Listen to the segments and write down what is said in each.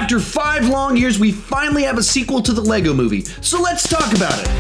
After 5 long years, we finally have a sequel to the Lego movie, so let's talk about it.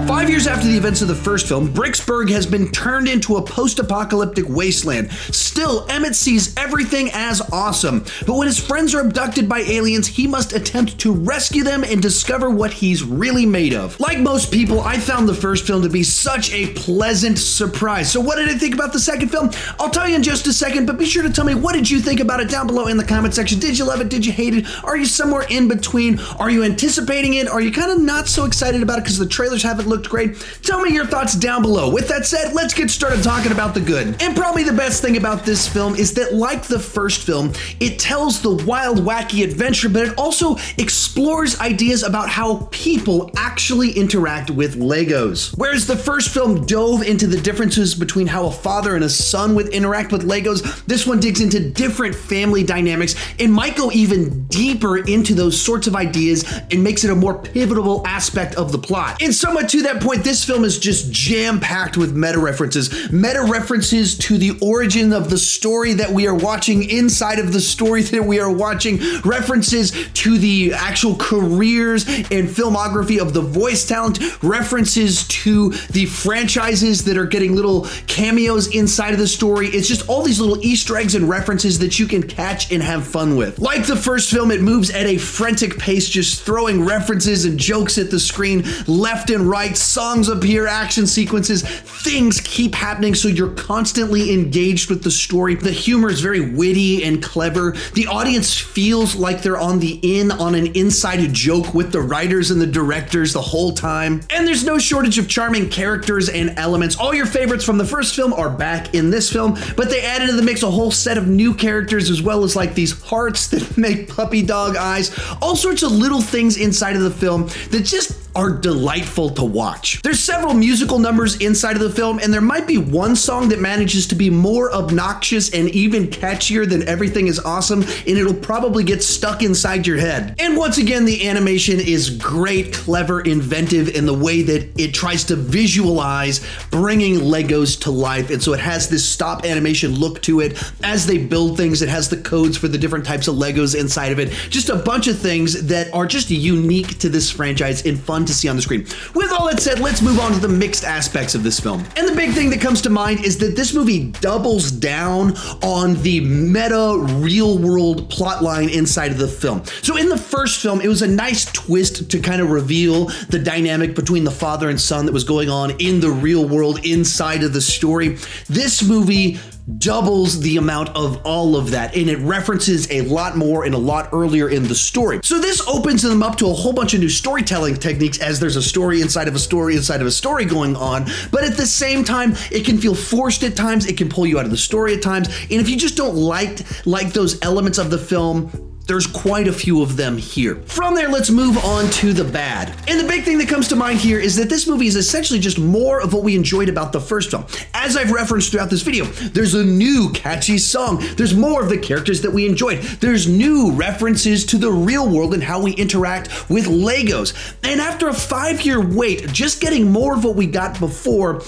5 years after the events of the first film, Bricksburg has been turned into a post-apocalyptic wasteland. Still, Emmet sees everything as awesome, but when his friends are abducted by aliens, he must attempt to rescue them and discover what he's really made of. Like most people, I found the first film to be such a pleasant surprise. So what did I think about the second film? I'll tell you in just a second, but be sure to tell me, what did you think about it down below in the comment section? Did you love it? Did you hate it? Are you somewhere in between? Are you anticipating it? Are you kind of not so excited about it because the trailers haven't looked great? Tell me your thoughts down below. With that said, let's get started talking about the good. And probably the best thing about this film is that, like the first film, it tells the wild, wacky adventure, but it also explores ideas about how people actually interact with Legos. Whereas the first film dove into the differences between how a father and a son would interact with Legos, this one digs into different family dynamics and might go even deeper into those sorts of ideas and makes it a more pivotal aspect of the plot. And somewhat to that point, this film is just jam-packed with meta references to the origin of the story that we are watching inside of the story that we are watching, references to the actual careers and filmography of the voice talent, references to the franchises that are getting little cameos inside of the story. It's just all these little Easter eggs and references that you can catch and have fun with. Like the first film, it moves at a frantic pace, just throwing references and jokes at the screen left and right. Songs appear, action sequences, things keep happening, so you're constantly engaged with the story. The humor is very witty and clever. The audience feels like they're on an inside joke with the writers and the directors the whole time. And there's no shortage of charming characters and elements. All your favorites from the first film are back in this film, but they added to the mix a whole set of new characters, as well as like these hearts that make puppy dog eyes, all sorts of little things inside of the film that just are delightful to watch. There's several musical numbers inside of the film, and there might be one song that manages to be more obnoxious and even catchier than Everything Is Awesome, and it'll probably get stuck inside your head. And once again, the animation is great, clever, inventive in the way that it tries to visualize bringing Legos to life, and so it has this stop animation look to it. As they build things, it has the codes for the different types of Legos inside of it. Just a bunch of things that are just unique to this franchise and fun to see on the screen. With all that said, let's move on to the mixed aspects of this film. And the big thing that comes to mind is that this movie doubles down on the meta real world plot line inside of the film. So in the first film, it was a nice twist to kind of reveal the dynamic between the father and son that was going on in the real world inside of the story. This movie doubles the amount of all of that, and it references a lot more and a lot earlier in the story. So this opens them up to a whole bunch of new storytelling techniques, as there's a story inside of a story inside of a story going on, but at the same time, it can feel forced at times, it can pull you out of the story at times, and if you just don't like those elements of the film, there's quite a few of them here. From there, let's move on to the bad. And the big thing that comes to mind here is that this movie is essentially just more of what we enjoyed about the first film. As I've referenced throughout this video, there's a new catchy song. There's more of the characters that we enjoyed. There's new references to the real world and how we interact with Legos. And after a 5-year wait, just getting more of what we got before,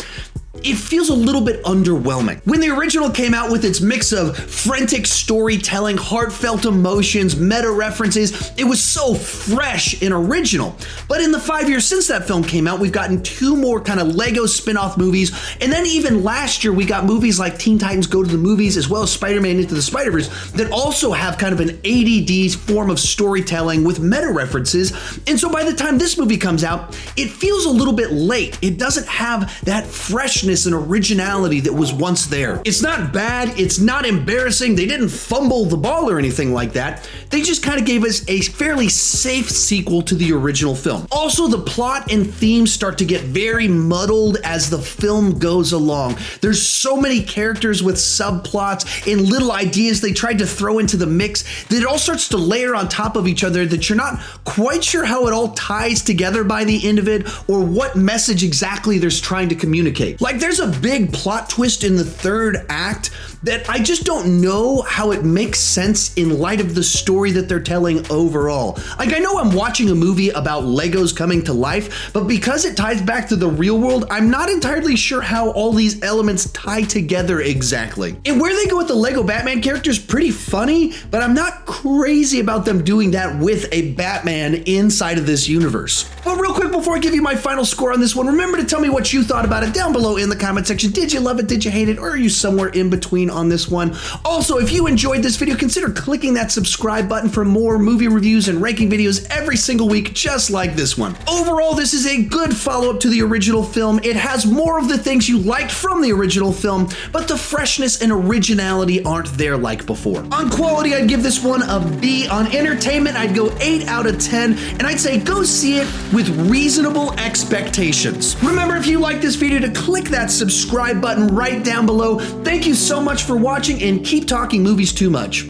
it feels a little bit underwhelming. When the original came out with its mix of frantic storytelling, heartfelt emotions, meta references, it was so fresh and original. But in the 5 years since that film came out, we've gotten 2 more kind of Lego spin-off movies, and then even last year we got movies like Teen Titans Go to the Movies, as well as Spider-Man Into the Spider-Verse, that also have kind of an ADD form of storytelling with meta references. And so by the time this movie comes out, it feels a little bit late. It doesn't have that freshness and originality that was once there. It's not bad, it's not embarrassing, they didn't fumble the ball or anything like that. They just kind of gave us a fairly safe sequel to the original film. Also, the plot and themes start to get very muddled as the film goes along. There's so many characters with subplots and little ideas they tried to throw into the mix that it all starts to layer on top of each other that you're not quite sure how it all ties together by the end of it or what message exactly they're trying to communicate. Like, there's a big plot twist in the third act that I just don't know how it makes sense in light of the story that they're telling overall. Like, I know I'm watching a movie about Legos coming to life, but because it ties back to the real world, I'm not entirely sure how all these elements tie together exactly. And where they go with the Lego Batman character is pretty funny, but I'm not crazy about them doing that with a Batman inside of this universe. But real quick, before I give you my final score on this one, remember to tell me what you thought about it down below in the comment section. Did you love it? Did you hate it? Or are you somewhere in between on this one? Also, if you enjoyed this video, consider clicking that subscribe button for more movie reviews and ranking videos every single week, just like this one. Overall, this is a good follow-up to the original film. It has more of the things you liked from the original film, but the freshness and originality aren't there like before. On quality, I'd give this one a B. On entertainment, I'd go 8 out of 10, and I'd say go see it with reasonable expectations. Remember, if you like this video, to click that subscribe button right down below. Thank you so much for watching, and keep talking movies too much.